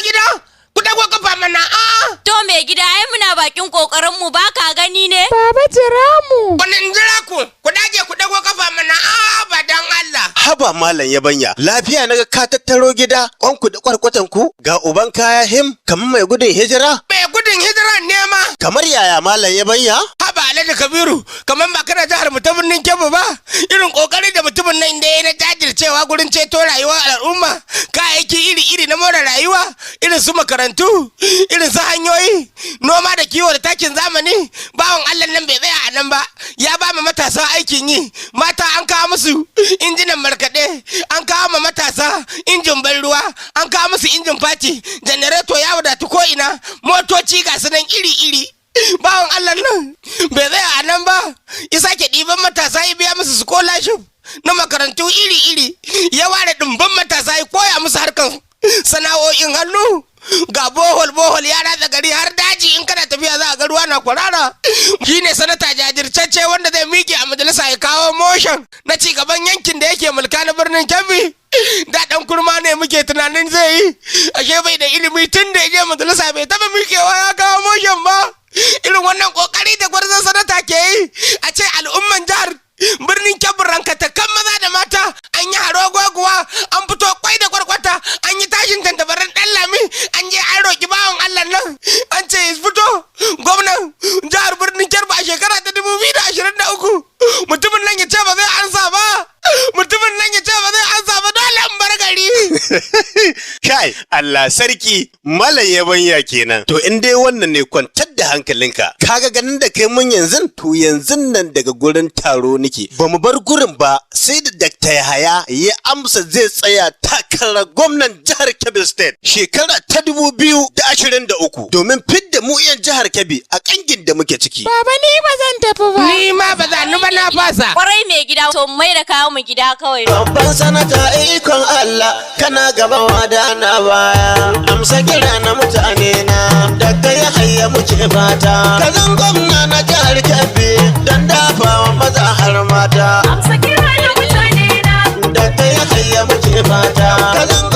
gida ku dago kafa mana To mai gida ai muna bakin kokarin mu baka gani ne? Baba jira mu. Wannan jira ku dage ku dago kafa mana ba dan Allah. Haba malam Yabanya, lafiya naga ka tattaro gida kwanku da kwarkwatan ku ga uban kaya him kamar mai gudun hijira. Mai gudun hijira ne ma. Kamar yaya malam Yabanya? Haba Alhaji Kabiru, kamar ba kana jihar mu ta birnin Kebbi ba. Irin kokari da mutumin nan da ya na jajircewa gurin ceto rayuwar al'umma, kayayyaki iri-iri na more rayuwa, irin su makarantu, irin su hanyoyi, noma da kiwo da takin zamani. Bawan Allah nan bai tsaya a nan ba, ya ba mu matasa aikin yi. Mata an kawo musu injinan markaɗe, an kawo ma matasa injin ban ruwa, an kawo musu injin fati, janareto ya wadatu ko ina, motoci ga su nan iri-iri. Bawan Allah nan bai tsaya a nan ba, ya sake ɗiban matasa ya biya musu scholarship na makarantu iri-iri, ya ware ɗumbin matasa ya koya musu harkan sana'o'in hannu. Ga bohol ya ratsa gari har daji, in kana tafiya za a ga ruwa na kwarara. Shi ne sanata jajirtacce wanda zai miƙe a majalisa ya kawo motion na cigaban yankin da yake mulka na birnin Kebbi. Da ɗan kurma ne muke tunanin zai yi, ashe bai da ilimi tun da ya je majalisa bai taɓa miƙewa ya kawo motion ba. Irin wannan ƙoƙari da gwarzon sanata ke yi, a ce al'umman jihar birnin Kebbi rankatakan maza da mata an yi haro goguwa, an fito kwai da kwarkwata, an yi tashin tantabaran ɗan lami, an je an roƙi bawan Allah nan, an ce ya fito gwamnan jihar birnin Kebbi a shekara ta 2023. Mutumin nan ya ce ba zai ansa ba, mutumin nan ya ce ba zai ansa ba, dole in bar gari. Kai, Allah sarki, malam Yabanya kenan. To in dai wannan ne kwantar da hankalinka, kaga ganin da kai mun yanzu, to yanzu nan daga gurin taro nake. Ba mu bar gurin ba sai da Dr. Yahaya ya amsa zai tsaya takarar gwamnan jihar Kebbi State shekara ta 2023 domin fidda mu yan jihar Kebbi a kangin da muke ciki. Baba ni ba zan tafi ba. Ni ma ba za ni ba, na fasa. Kwarai mai gida to mai da kawo mu gida kawai. Babban sanata ikon Allah kana gaba wada na baya, amsa kira na mutane na daga ya hayya muke fata, kazan gwamna na jihar Kebbi dan dafawa maza har mata, Amsa kira na mutane na daga ya hayya muke fata, kazan